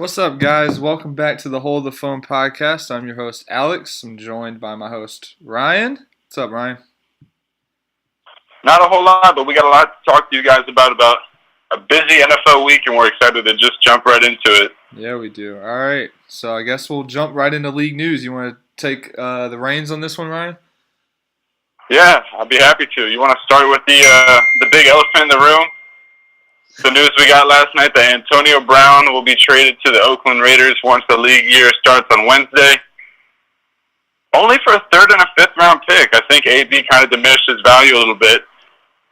What's up, guys? Welcome back to the Hold the Phone podcast. I'm your host, Alex. I'm joined by my host, Ryan. What's up, Ryan? Not a whole lot, but we got a lot to talk to you guys about a busy NFL week, and we're excited to just jump right into it. Yeah, we do. All right. So I guess we'll jump right into league news. You want to take the reins on this one, Ryan? Yeah, I'd be happy to. You want to start with the big elephant in the room? The news we got last night that Antonio Brown will be traded to the Oakland Raiders once the league year starts on Wednesday. Only for a third and a fifth round pick. I think AB kind of diminished his value a little bit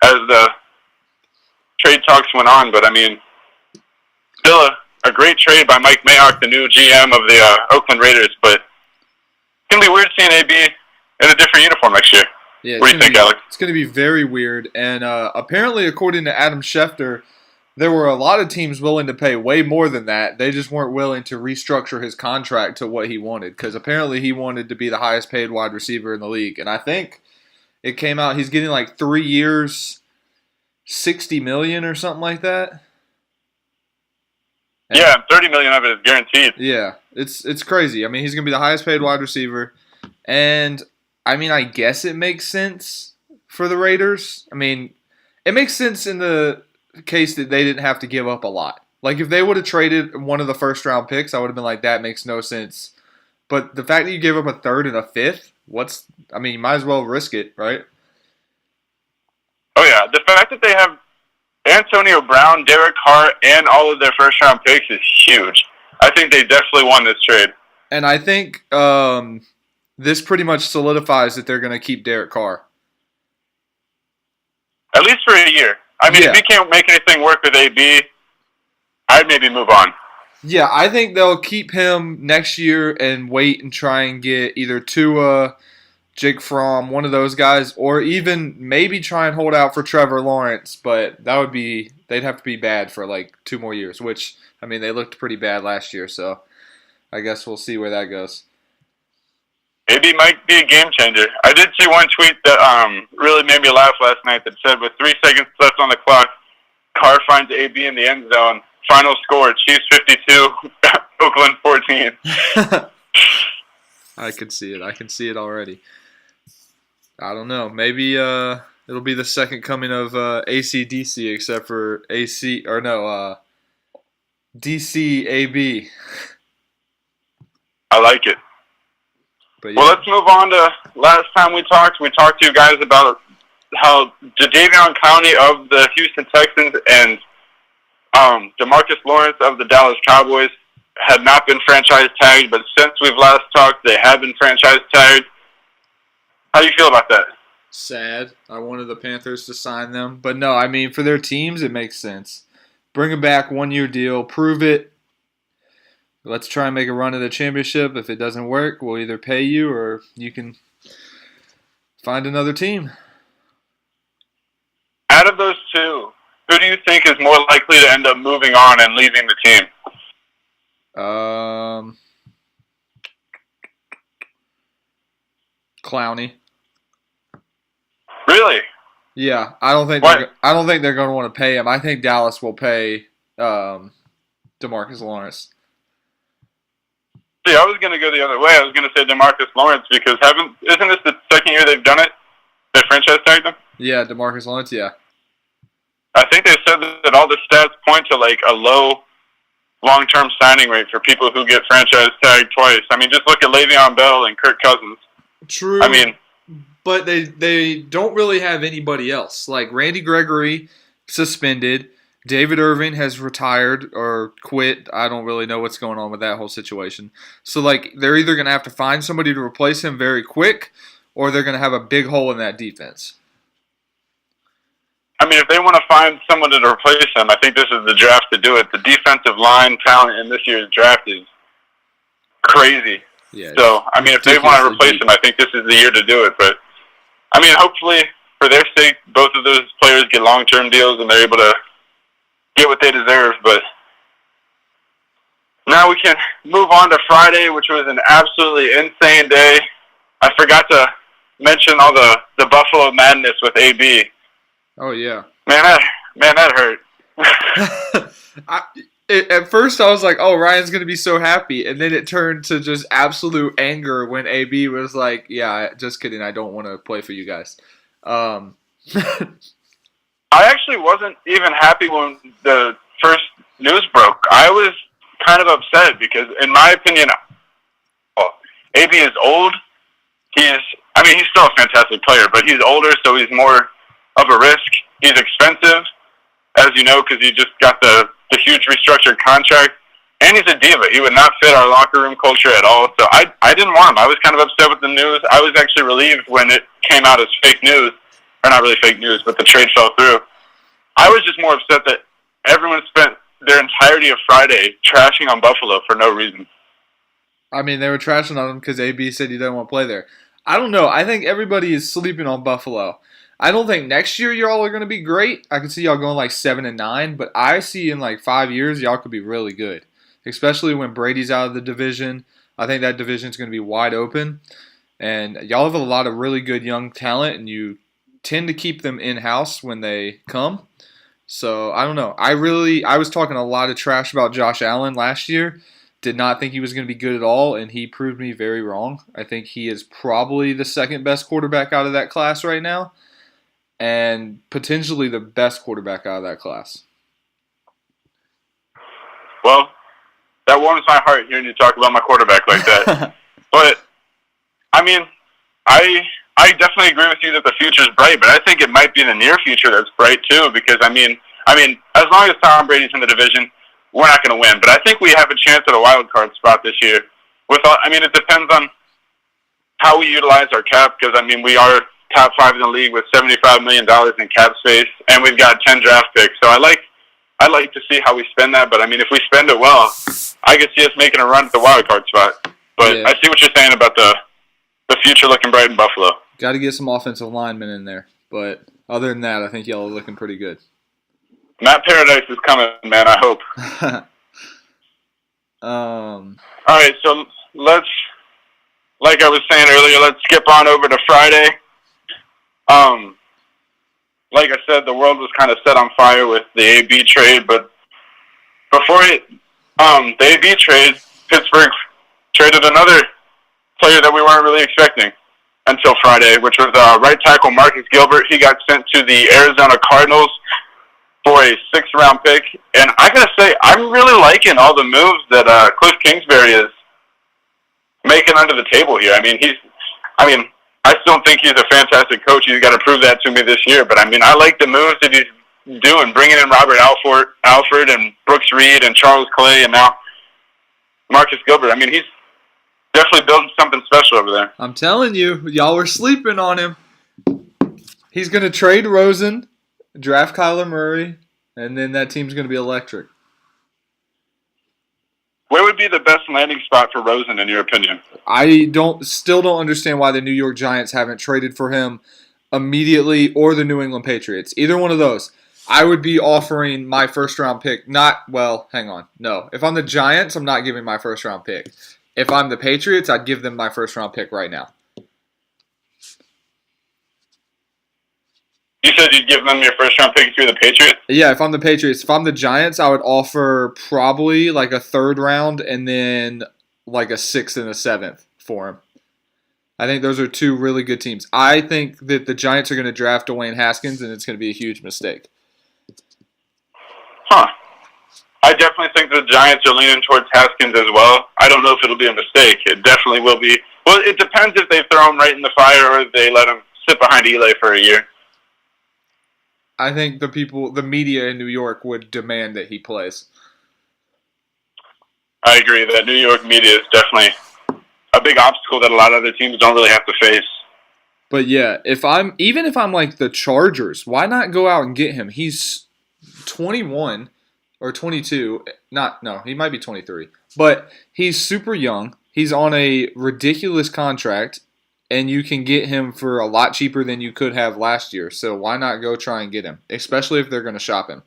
as the trade talks went on, but I mean, still a great trade by Mike Mayock, the new GM of the Oakland Raiders, but it's going to be weird seeing AB in a different uniform next year. Yeah, what do you think, Alex? It's going to be very weird, and apparently, according to Adam Schefter, there were a lot of teams willing to pay way more than that. They just weren't willing to restructure his contract to what he wanted, because apparently he wanted to be the highest paid wide receiver in the league. And I think it came out he's getting like 3 years, $60 million or something like that. And yeah, $30 million of it is guaranteed. Yeah, it's crazy. I mean, he's going to be the highest paid wide receiver. And, I mean, I guess it makes sense for the Raiders. I mean, it makes sense in the case that they didn't have to give up a lot. Like, if they would have traded one of the first round picks, I would have been like, that makes no sense. But the fact that you gave up a third and a fifth, you might as well risk it, right? Oh yeah, the fact that they have Antonio Brown, Derek Carr, and all of their first round picks is huge. I think they definitely won this trade. And I think this pretty much solidifies that they're going to keep Derek Carr. At least for a year. I mean, If he can't make anything work with AB, I'd maybe move on. Yeah, I think they'll keep him next year and wait and try and get either Tua, Jake Fromm, one of those guys, or even maybe try and hold out for Trevor Lawrence, but they'd have to be bad for like 2 more years, which, I mean, they looked pretty bad last year, so I guess we'll see where that goes. AB might be a game changer. I did see one tweet that really made me laugh last night that said, with 3 seconds left on the clock, Carr finds AB in the end zone. Final score, Chiefs 52, Oakland 14. I could see it. I can see it already. I don't know. Maybe it'll be the second coming of AC/DC, except for DC/AB. I like it. But yeah. Well, let's move on to last time we talked. We talked to you guys about how Jadeveon Clowney of the Houston Texans and DeMarcus Lawrence of the Dallas Cowboys had not been franchise tagged, but since we've last talked, they have been franchise tagged. How do you feel about that? Sad. I wanted the Panthers to sign them. But no, I mean, for their teams, it makes sense. Bring them back, 1-year deal, prove it. Let's try and make a run at the championship. If it doesn't work, we'll either pay you or you can find another team. Out of those two, who do you think is more likely to end up moving on and leaving the team? Clowney. Really? Yeah, I don't think they're going to want to pay him. I think Dallas will pay DeMarcus Lawrence. See, I was going to go the other way. I was going to say DeMarcus Lawrence because isn't this the second year they've done it? They franchise tagged him? Yeah, DeMarcus Lawrence, yeah. I think they said that all the stats point to like a low long-term signing rate for people who get franchise tagged twice. I mean, just look at Le'Veon Bell and Kirk Cousins. True. I mean, but they don't really have anybody else. Like Randy Gregory suspended. David Irving has retired or quit. I don't really know what's going on with that whole situation. So, like, they're either going to have to find somebody to replace him very quick, or they're going to have a big hole in that defense. I mean, if they want to find someone to replace him, I think this is the draft to do it. The defensive line talent in this year's draft is crazy. Yeah. So, I mean, if they want to replace him, I think this is the year to do it. But, I mean, hopefully, for their sake, both of those players get long-term deals and they're able to get what they deserve. But now we can move on to Friday, which was an absolutely insane day. I forgot to mention all the Buffalo madness with AB. Oh, yeah. Man, that hurt. At first, I was like, "Oh, Ryan's gonna be so happy," and then it turned to just absolute anger when AB was like, "Yeah, just kidding. I don't want to play for you guys." Um, I actually wasn't even happy when the first news broke. I was kind of upset because, in my opinion, AB is old. He's still a fantastic player, but he's older, so he's more of a risk. He's expensive, as you know, because he just got the huge restructured contract. And he's a diva. He would not fit our locker room culture at all. So I didn't want him. I was kind of upset with the news. I was actually relieved when it came out as fake news. Or not really fake news, but the trade fell through. I was just more upset that everyone spent their entirety of Friday trashing on Buffalo for no reason. I mean, they were trashing on him because AB said he didn't want to play there. I don't know. I think everybody is sleeping on Buffalo. I don't think next year y'all are going to be great. I can see y'all going like 7-9, but I see in like 5 years y'all could be really good, especially when Brady's out of the division. I think that division is going to be wide open, and y'all have a lot of really good young talent, and you tend to keep them in-house when they come. So I don't know. I was talking a lot of trash about Josh Allen last year. Did not think he was going to be good at all, and he proved me very wrong. I think he is probably the second best quarterback out of that class right now, and potentially the best quarterback out of that class. Well, that warms my heart hearing you talk about my quarterback like that. But, I mean, I definitely agree with you that the future is bright, but I think it might be the near future that's bright too, because, I mean, as long as Tom Brady's in the division, we're not going to win. But I think we have a chance at a wild card spot this year. It depends on how we utilize our cap, because, I mean, we are top 5 in the league with $75 million in cap space, and we've got 10 draft picks. So I like to see how we spend that, but, I mean, if we spend it well, I could see us making a run at the wild card spot. But yeah. I see what you're saying about the future looking bright in Buffalo. Got to get some offensive linemen in there. But other than that, I think y'all are looking pretty good. Matt Paradise is coming, man, I hope. All right, so let's, like I was saying earlier, let's skip on over to Friday. Like I said, the world was kind of set on fire with the AB trade, but before the AB trade, Pittsburgh traded another player that we weren't really expecting until Friday, which was right tackle Marcus Gilbert. He got sent to the Arizona Cardinals for a 6th-round pick. And I got to say, I'm really liking all the moves that Cliff Kingsbury is making under the table here. I still think he's a fantastic coach. He's got to prove that to me this year. But, I like the moves that he's doing, bringing in Robert Alford and Brooks Reed and Charles Clay and now Marcus Gilbert. He's definitely building something special over there. I'm telling you, y'all were sleeping on him. He's going to trade Rosen, draft Kyler Murray, and then that team's going to be electric. Where would be the best landing spot for Rosen, in your opinion? I still don't understand why the New York Giants haven't traded for him immediately, or the New England Patriots. Either one of those. I would be offering my first-round pick. Hang on. No. If I'm the Giants, I'm not giving my first-round pick. If I'm the Patriots, I'd give them my first-round pick right now. You said you'd give them your first-round pick if you're the Patriots? Yeah, if I'm the Patriots. If I'm the Giants, I would offer probably like a 3rd round and then like a 6th and a 7th for him. I think those are 2 really good teams. I think that the Giants are going to draft Dwayne Haskins, and it's going to be a huge mistake. Huh. I definitely think the Giants are leaning towards Haskins as well. I don't know if it'll be a mistake. It definitely will be. Well, it depends if they throw him right in the fire or if they let him sit behind Eli for a year. I think the media in New York would demand that he plays. I agree that New York media is definitely a big obstacle that a lot of other teams don't really have to face. But yeah, if I'm like the Chargers, why not go out and get him? He's 21 or 22. He might be 23. But he's super young. He's on a ridiculous contract. And you can get him for a lot cheaper than you could have last year. So why not go try and get him, especially if they're going to shop him?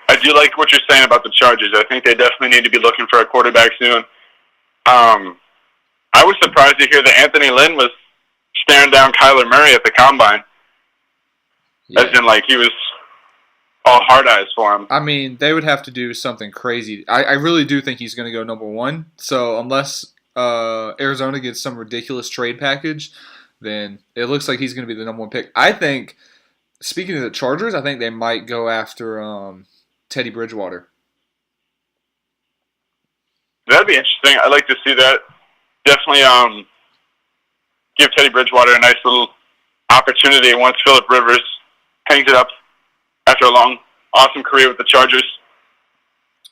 I do like what you're saying about the Chargers. I think they definitely need to be looking for a quarterback soon. I was surprised to hear that Anthony Lynn was staring down Kyler Murray at the Combine. Yeah. As in, like, he was all hard eyes for him. I mean, they would have to do something crazy. I really do think he's going to go number one. So unless Arizona gets some ridiculous trade package, then it looks like he's going to be the number one pick. I think, speaking of the Chargers, I think they might go after Teddy Bridgewater. That'd be interesting. I'd like to see that. Definitely give Teddy Bridgewater a nice little opportunity once Phillip Rivers hangs it up after a long, awesome career with the Chargers.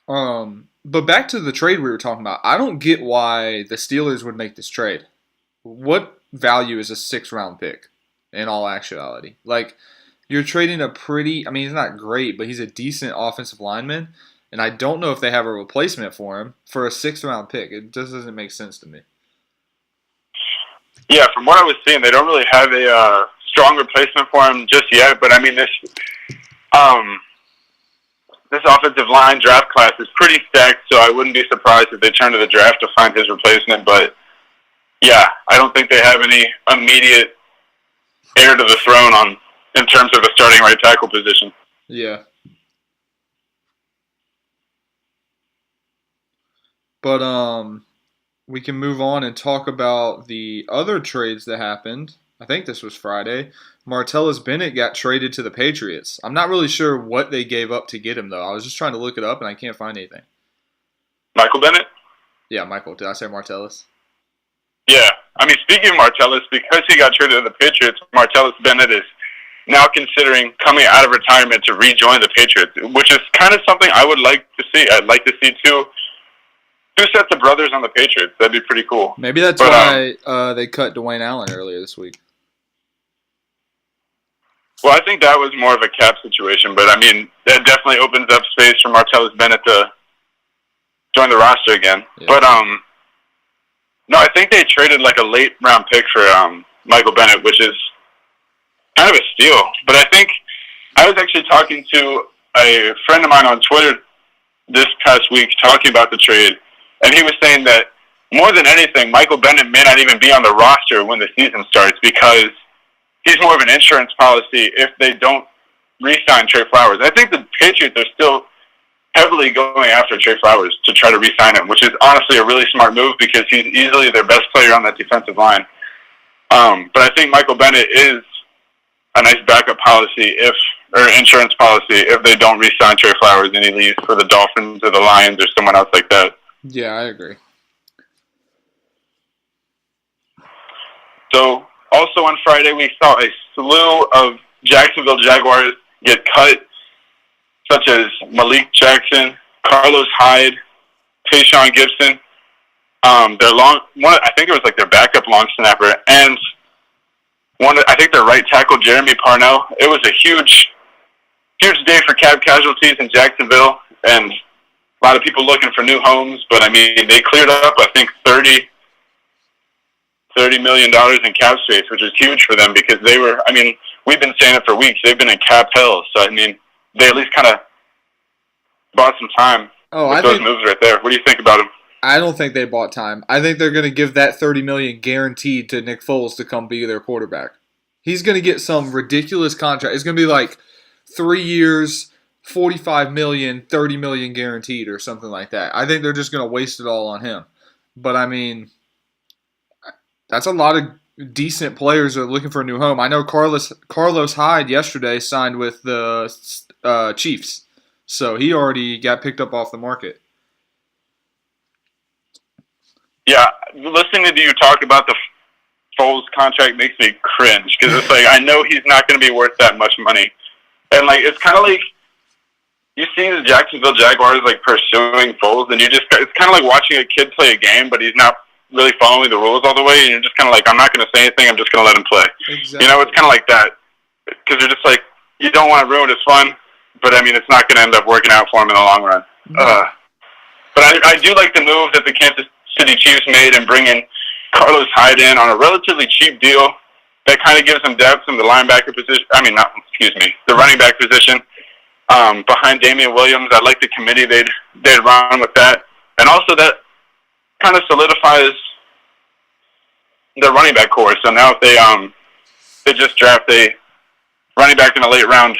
But back to the trade we were talking about. I don't get why the Steelers would make this trade. What value is a 6th-round pick in all actuality? Like, you're trading a pretty – I mean, he's not great, but he's a decent offensive lineman. And I don't know if they have a replacement for him for a 6th-round pick. It just doesn't make sense to me. Yeah, from what I was seeing, they don't really have a strong replacement for him just yet. But, I mean, this offensive line draft class is pretty stacked, so I wouldn't be surprised if they turn to the draft to find his replacement. But, yeah, I don't think they have any immediate heir to the throne in terms of the starting right tackle position. Yeah. But we can move on and talk about the other trades that happened. I think this was Friday. Martellus Bennett got traded to the Patriots. I'm not really sure what they gave up to get him, though. I was just trying to look it up, and I can't find anything. Michael Bennett? Yeah, Michael. Did I say Martellus? Yeah. I mean, speaking of Martellus, because he got traded to the Patriots, Martellus Bennett is now considering coming out of retirement to rejoin the Patriots, which is kind of something I would like to see. I'd like to see two sets of brothers on the Patriots. That'd be pretty cool. Maybe that's why they cut Dwayne Allen earlier this week. Well, I think that was more of a cap situation, but I mean, that definitely opens up space for Martellus Bennett to join the roster again. Yeah. But no, I think they traded like a late round pick for Michael Bennett, which is kind of a steal. But I think I was actually talking to a friend of mine on Twitter this past week talking about the trade, and he was saying that more than anything, Michael Bennett may not even be on the roster when the season starts because he's more of an insurance policy if they don't re-sign Trey Flowers. I think the Patriots are still heavily going after Trey Flowers to try to re-sign him, which is honestly a really smart move because he's easily their best player on that defensive line. But I think Michael Bennett is a nice backup policy or insurance policy if they don't re-sign Trey Flowers and he leaves for the Dolphins or the Lions or someone else like that. Yeah, I agree. So, also on Friday, we saw a slew of Jacksonville Jaguars get cut, such as Malik Jackson, Carlos Hyde, Tayshaun Gibson. I think it was like their backup long snapper, and I think their right tackle, Jeremy Parnell. It was a huge day for cap casualties in Jacksonville, and a lot of people looking for new homes. But I mean, they cleared up, I think, $30 million in cap space, which is huge for them because they were. I mean, we've been saying it for weeks. They've been in cap hell, so I mean, they at least kind of bought some time with those moves right there. What do you think about them? I don't think they bought time. I think they're going to give that $30 million guaranteed to Nick Foles to come be their quarterback. He's going to get some ridiculous contract. It's going to be like 3 years, $45 million, $30 million guaranteed or something like that. I think they're just going to waste it all on him. But I mean, that's a lot of decent players that are looking for a new home. I know Carlos Hyde yesterday signed with the Chiefs, so he already got picked up off the market. Yeah, listening to you talk about the Foles contract makes me cringe because it's like I know he's not going to be worth that much money, and like it's kind of like you see the Jacksonville Jaguars like pursuing Foles, and it's kind of like watching a kid play a game, but he's not really following the rules all the way, and you're just kind of like, I'm not going to say anything, I'm just going to let him play. Exactly. You know, it's kind of like that because you're just like you don't want to ruin his fun, but I mean it's not going to end up working out for him in the long run. But I do like the move that the Kansas City Chiefs made and bringing Carlos Hyde in on a relatively cheap deal that kind of gives them depth in the linebacker position. The running back position behind Damian Williams. I like the committee they'd run with that, and also that kind of solidifies the running back core. So now if they just draft a running back in a late round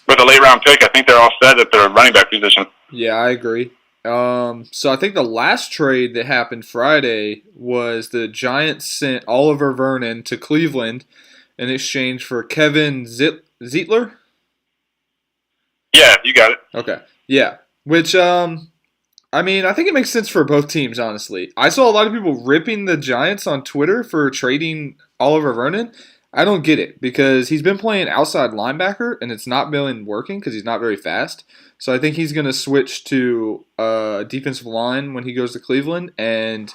with a late round pick, I think they're all set at their running back position. Yeah, I agree. So I think the last trade that happened Friday was the Giants sent Oliver Vernon to Cleveland in exchange for Kevin Zeitler. Yeah, you got it. Okay, yeah. Which I mean, I think it makes sense for both teams. Honestly, I saw a lot of people ripping the Giants on Twitter for trading Oliver Vernon. I don't get it because he's been playing outside linebacker and it's not been working because he's not very fast. So I think he's going to switch to defensive line when he goes to Cleveland. And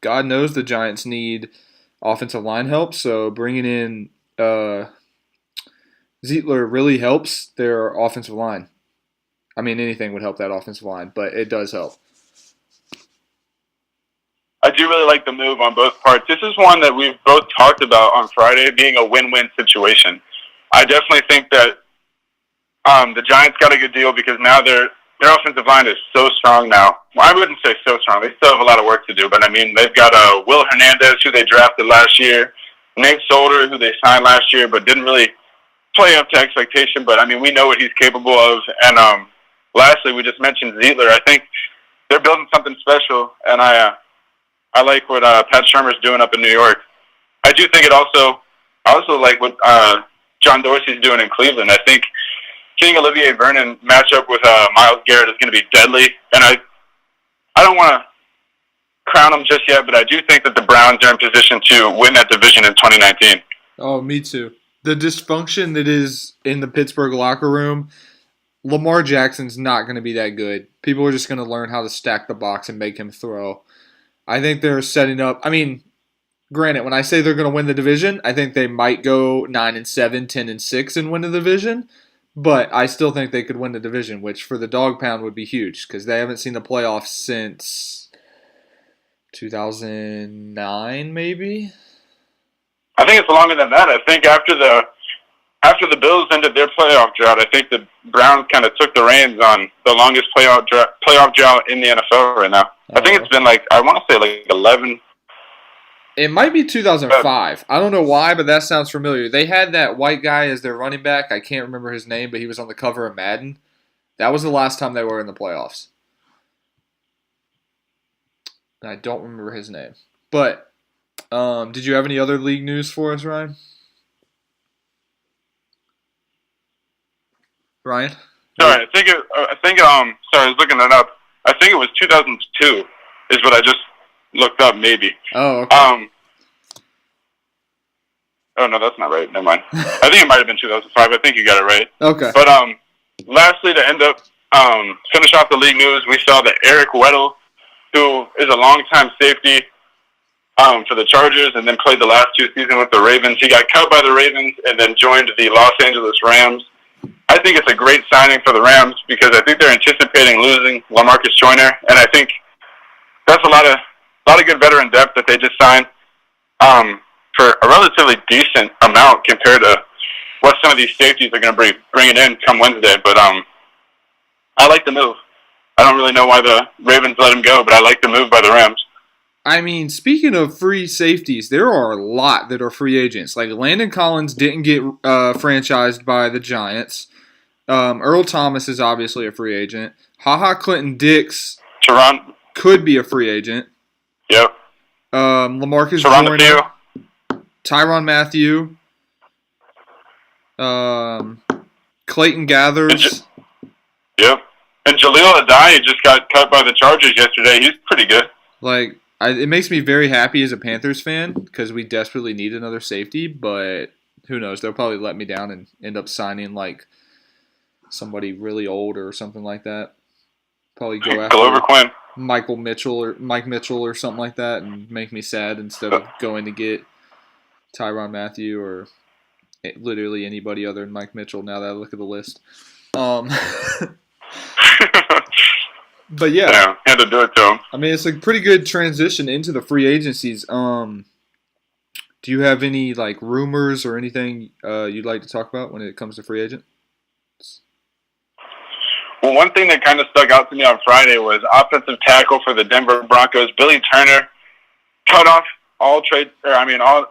God knows the Giants need offensive line help. So bringing in Zeitler really helps their offensive line. I mean, anything would help that offensive line, but it does help. I do really like the move on both parts. This is one that we've both talked about on Friday being a win-win situation. I definitely think that the Giants got a good deal because now their offensive line is so strong now. Well, I wouldn't say so strong. They still have a lot of work to do, but I mean, they've got Will Hernandez, who they drafted last year, Nate Solder, who they signed last year, but didn't really play up to expectation. But I mean, we know what he's capable of. And lastly, we just mentioned Zeitler. I think they're building something special, and I like what Pat Shurmur's doing up in New York. I do think I also like what John Dorsey's doing in Cleveland. I think seeing Olivier Vernon match up with Myles Garrett is going to be deadly. And I don't want to crown him just yet, but I do think that the Browns are in position to win that division in 2019. Oh, me too. The dysfunction that is in the Pittsburgh locker room, Lamar Jackson's not going to be that good. People are just going to learn how to stack the box and make him throw. I think they're setting up. I mean, granted, when I say they're going to win the division, I think they might go 9-7, 10-6, and win the division. But I still think they could win the division, which for the dog pound would be huge because they haven't seen the playoffs since 2009, maybe. I think it's longer than that. I think after the Bills ended their playoff drought, I think the Browns kind of took the reins on the longest playoff drought in the NFL right now. I think it's been I want to say 11. It might be 2005. I don't know why, but that sounds familiar. They had that white guy as their running back. I can't remember his name, but he was on the cover of Madden. That was the last time they were in the playoffs. I don't remember his name. But did you have any other league news for us, Ryan? Ryan? Sorry, sorry, I was looking that up. I think it was 2002 is what I just looked up, maybe. Oh, okay. Oh, no, that's not right. Never mind. I think it might have been 2005. I think you got it right. Okay. But lastly, to end up, finish off the league news, we saw that Eric Weddle, who is a longtime safety for the Chargers and then played the last 2 seasons with the Ravens, he got cut by the Ravens and then joined the Los Angeles Rams. I think it's a great signing for the Rams because I think they're anticipating losing LaMarcus Joyner, and I think that's a lot of good veteran depth that they just signed for a relatively decent amount compared to what some of these safeties are going to bring it in come Wednesday. But I like the move. I don't really know why the Ravens let him go, but I like the move by the Rams. I mean, speaking of free safeties, there are a lot that are free agents. Like Landon Collins didn't get franchised by the Giants. Earl Thomas is obviously a free agent. HaHa Clinton-Dix could be a free agent. Yep. LaMarcus Joyner, Tyrann Mathieu, Clayton Gathers. Yep. And Jaleel Addae just got cut by the Chargers yesterday. He's pretty good. It makes me very happy as a Panthers fan because we desperately need another safety, but who knows? They'll probably let me down and end up signing somebody really old or something like that. Probably go after Glover Quinn. Mike Mitchell or something like that and make me sad instead of going to get Tyrann Mathieu or literally anybody other than Mike Mitchell now that I look at the list. But yeah, had to do it to him. I mean, it's a pretty good transition into the free agencies. Do you have any rumors or anything you'd like to talk about when it comes to free agent? Well, one thing that kind of stuck out to me on Friday was offensive tackle for the Denver Broncos, Billy Turner, cut off all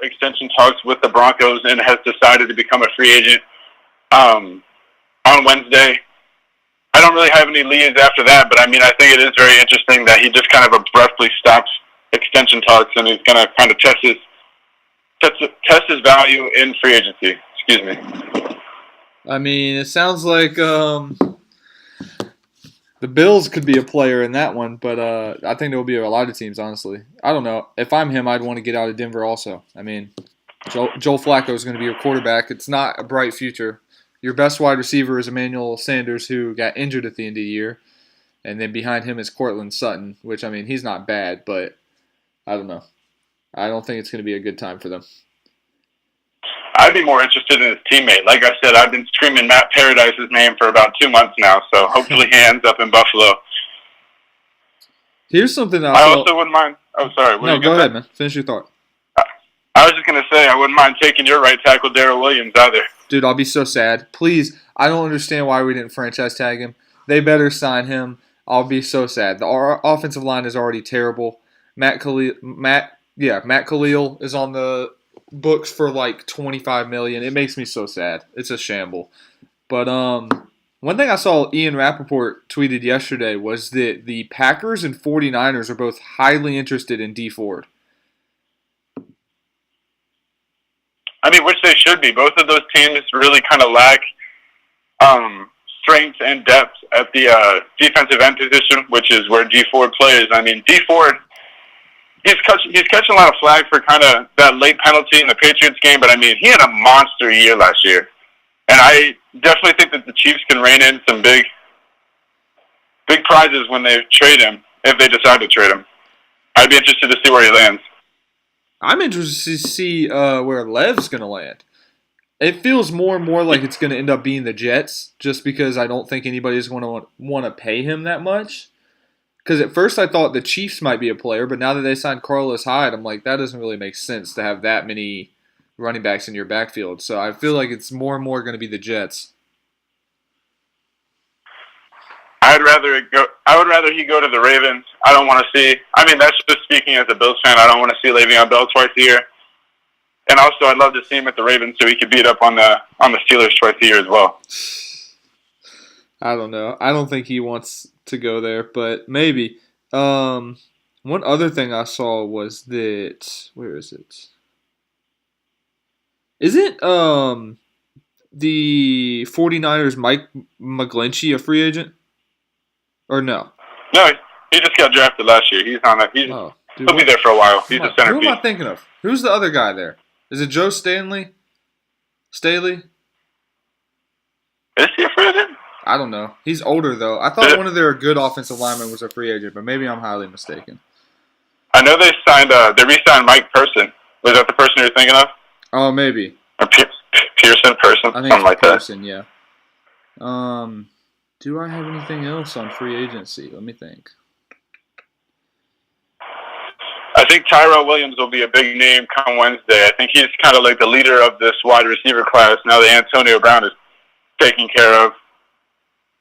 extension talks with the Broncos and has decided to become a free agent. I on Wednesday. I don't really have any leads after that, but I mean, I think it is very interesting that he just kind of abruptly stops extension talks, and he's going to kind of test his value in free agency. Excuse me. I mean, it sounds like the Bills could be a player in that one, but I think there will be a lot of teams, honestly. I don't know. If I'm him, I'd want to get out of Denver also. I mean, Joel Flacco is going to be your quarterback. It's not a bright future. Your best wide receiver is Emmanuel Sanders, who got injured at the end of the year. And then behind him is Cortland Sutton, which, I mean, he's not bad, but I don't know. I don't think it's going to be a good time for them. I'd be more interested in his teammate. Like I said, I've been screaming Matt Paradise's name for about 2 months now, so hopefully he ends up in Buffalo. Here's something I also wouldn't mind. Oh, sorry. No, go ahead, man. Finish your thought. I was just going to say I wouldn't mind taking your right tackle, Darrell Williams, either. Dude, I'll be so sad. Please, I don't understand why we didn't franchise tag him. They better sign him. I'll be so sad. Our offensive line is already terrible. Matt Khalil is on the books for like $25 million. It makes me so sad. It's a shamble. But one thing I saw Ian Rappaport tweeted yesterday was that the Packers and 49ers are both highly interested in Dee Ford. I mean, which they should be. Both of those teams really kind of lack strength and depth at the defensive end position, which is where Dee Ford plays. I mean, Dee Ford, he's catching a lot of flag for kind of that late penalty in the Patriots game, but I mean, he had a monster year last year. And I definitely think that the Chiefs can rein in some big prizes when they trade him, if they decide to trade him. I'd be interested to see where he lands. I'm interested to see where Lev's going to land. It feels more and more like it's going to end up being the Jets, just because I don't think anybody's going to want to pay him that much. Because at first I thought the Chiefs might be a player, but now that they signed Carlos Hyde, I'm like, that doesn't really make sense to have that many running backs in your backfield. So I feel like it's more and more going to be the Jets. I would rather he go to the Ravens. I don't want to see. I mean, that's just speaking as a Bills fan. I don't want to see Le'Veon Bell twice a year. And also, I'd love to see him at the Ravens so he could beat up on the Steelers twice a year as well. I don't know. I don't think he wants to go there, but maybe. One other thing I saw was that, where is it? Isn't the 49ers Mike McGlinchey a free agent? Or no? No, he just got drafted last year. He's on that. He'll be there for a while. He's a centerpiece. Who am I thinking of? Who's the other guy there? Is it Joe Staley? Staley? Is he a free agent? I don't know. He's older, though. I thought one of their good offensive linemen was a free agent, but maybe I'm highly mistaken. I know they re-signed Mike Person. Was that the person you're thinking of? Oh, maybe. Or Pearson Person? I think something like Pearson, that. Yeah. Do I have anything else on free agency? Let me think. I think Tyrell Williams will be a big name come Wednesday. I think he's kind of like the leader of this wide receiver class now that Antonio Brown is taken care of.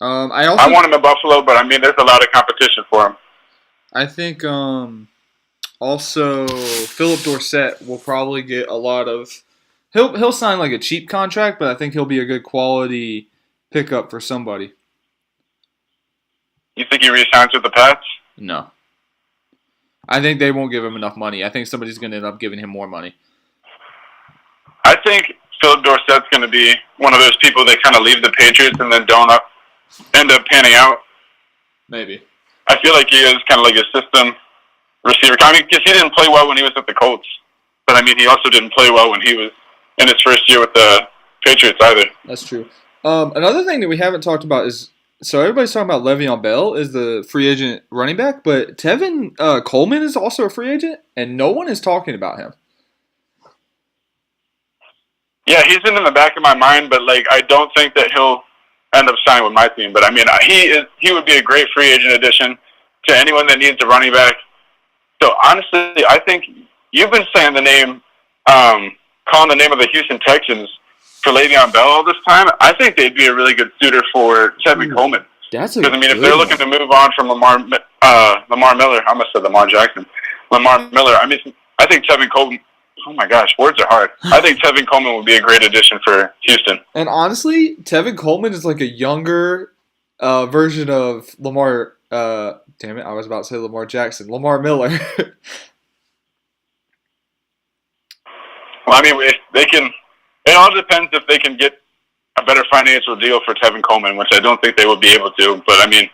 I want him in Buffalo, but I mean, there's a lot of competition for him. I think also Philip Dorsett will probably get a lot of. He'll sign like a cheap contract, but I think he'll be a good quality pickup for somebody. You think he re-signs with the Pats? No. I think they won't give him enough money. I think somebody's going to end up giving him more money. I think Philip Dorsett's going to be one of those people that kind of leave the Patriots and then don't end up panning out. Maybe. I feel like he is kind of like a system receiver. I mean, because he didn't play well when he was at the Colts. But, I mean, he also didn't play well when he was in his first year with the Patriots either. That's true. Another thing that we haven't talked about is, so everybody's talking about Le'Veon Bell as the free agent running back, but Tevin Coleman is also a free agent, and no one is talking about him. Yeah, he's in the back of my mind, but like I don't think that he'll end up signing with my team. But I mean, he would be a great free agent addition to anyone that needs a running back. So honestly, I think you've been saying the name, calling the name of the Houston Texans for Le'Veon Bell all this time. I think they'd be a really good suitor for Tevin Coleman. That's a because I mean, if they're looking to move on from Lamar Miller, I almost said Lamar Jackson, Lamar Miller. I mean, I think Tevin Oh my gosh, words are hard. I think Tevin Coleman would be a great addition for Houston. And honestly, Tevin Coleman is like a younger version of Lamar. Damn it, I was about to say Lamar Jackson. Lamar Miller. Well, I mean, if they can, it all depends if they can get a better financial deal for Tevin Coleman, which I don't think they would be able to. But I mean,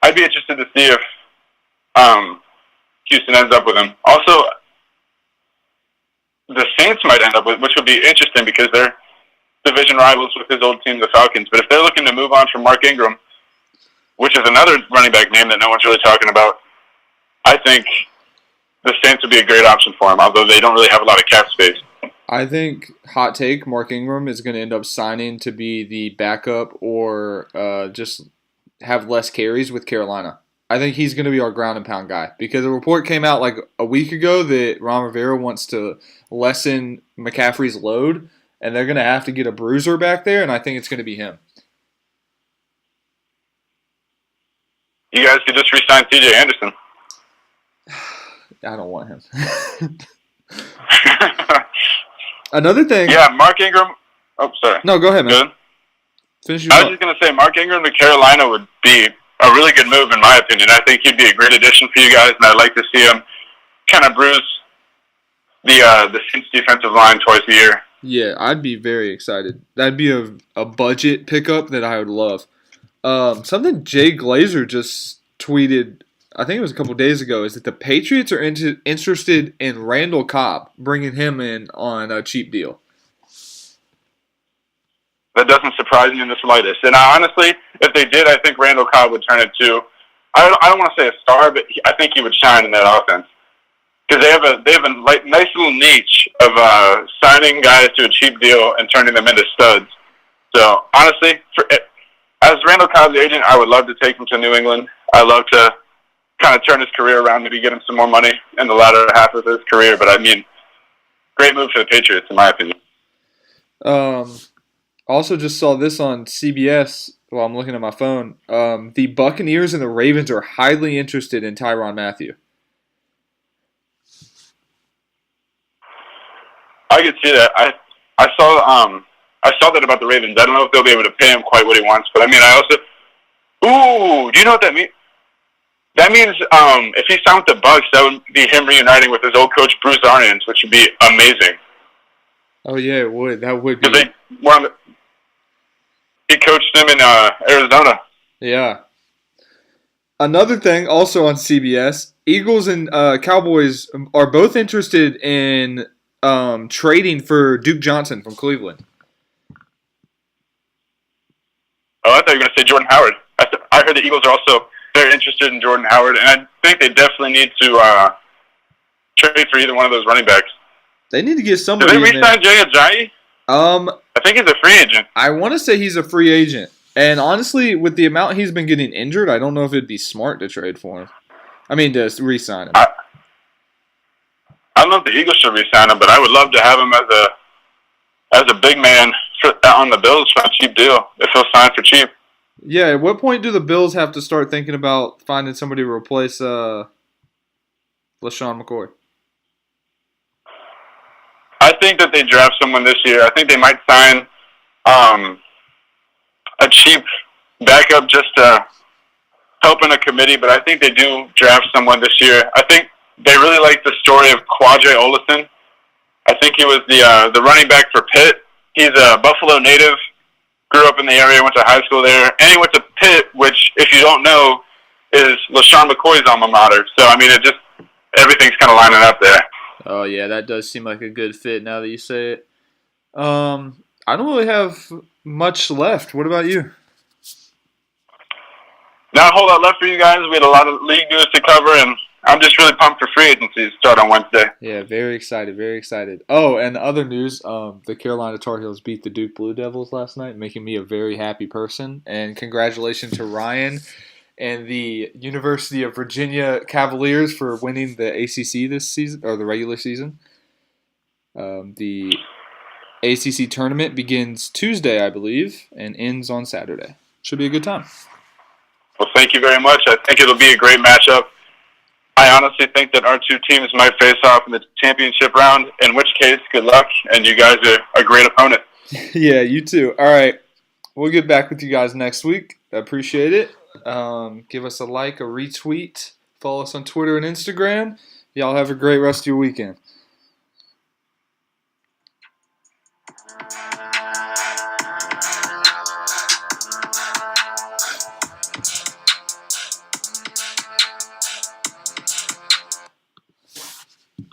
I'd be interested to see if Houston ends up with him. Also, the Saints might end up with, which would be interesting because they're division rivals with his old team, the Falcons. But if they're looking to move on from Mark Ingram, which is another running back name that no one's really talking about, I think the Saints would be a great option for him, although they don't really have a lot of cap space. I think, hot take, Mark Ingram is going to end up signing to be the backup or just have less carries with Carolina. I think he's going to be our ground and pound guy because a report came out like a week ago that Ron Rivera wants to lessen McCaffrey's load, and they're going to have to get a bruiser back there, and I think it's going to be him. You guys could just re-sign C.J. Anderson. I don't want him. Another thing. Yeah, Mark Ingram. Oh, sorry. No, go ahead, man. Good. Finish your I was thought. just going to say, Mark Ingram to Carolina would be a really good move, in my opinion. I think he'd be a great addition for you guys, and I'd like to see him kind of bruise the Saints defensive line twice a year. Yeah, I'd be very excited. That'd be a budget pickup that I would love. Something Jay Glazer just tweeted, I think it was a couple days ago, is that the Patriots are interested in Randall Cobb, bringing him in on a cheap deal. That doesn't surprise me in the slightest. And honestly, if they did, I think Randall Cobb would turn into, I don't want to say a star, but I think he would shine in that offense. Because they have a nice little niche of signing guys to a cheap deal and turning them into studs. So honestly, as Randall Cobb's agent, I would love to take him to New England. I'd love to kind of turn his career around, maybe get him some more money in the latter half of his career. But I mean, great move for the Patriots, in my opinion. Also just saw this on CBS while I'm looking at my phone. The Buccaneers and the Ravens are highly interested in Tyrann Mathieu. I could see that. I saw that about the Ravens. I don't know if they'll be able to pay him quite what he wants, but I mean, do you know what that means? That means if he signed with the Bucs, that would be him reuniting with his old coach Bruce Arians, which would be amazing. Oh yeah, it would. That would be. He coached him in Arizona. Yeah. Another thing, also on CBS, Eagles and Cowboys are both interested in trading for Duke Johnson from Cleveland. Oh, I thought you were going to say Jordan Howard. I heard the Eagles are also very interested in Jordan Howard, and I think they definitely need to trade for either one of those running backs. They need to get somebody. Did they re-sign Jay Ajayi? I think he's a free agent. I want to say he's a free agent. And honestly, with the amount he's been getting injured, I don't know if it'd be smart to trade for him. I mean, to re-sign him. I don't know if the Eagles should re-sign him, but I would love to have him as a big man on the Bills for a cheap deal, if he'll sign for cheap. Yeah, at what point do the Bills have to start thinking about finding somebody to replace LaShawn McCoy? I think that they draft someone this year. I think they might sign a cheap backup just to help in a committee, but I think they do draft someone this year. I think they really like the story of Quadre Olison. I think he was the running back for Pitt. He's a Buffalo native, grew up in the area, went to high school there, and he went to Pitt, which, if you don't know, is LaShawn McCoy's alma mater. So, I mean, everything's kind of lining up there. Oh, yeah, that does seem like a good fit now that you say it. I don't really have much left. What about you? Not a whole lot left for you guys. We had a lot of league news to cover, and I'm just really pumped for free agency to start on Wednesday. Yeah, very excited, very excited. Oh, and other news, the Carolina Tar Heels beat the Duke Blue Devils last night, making me a very happy person. And congratulations to Ryan and the University of Virginia Cavaliers for winning the ACC this season, or the regular season. The ACC tournament begins Tuesday, I believe, and ends on Saturday. Should be a good time. Well, thank you very much. I think it'll be a great matchup. I honestly think that our two teams might face off in the championship round, in which case, good luck, and you guys are a great opponent. Yeah, you too. All right. We'll get back with you guys next week. I appreciate it. Give us a like, a retweet. Follow us on Twitter and Instagram. Y'all have a great rest of your weekend.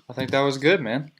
I think that was good, man.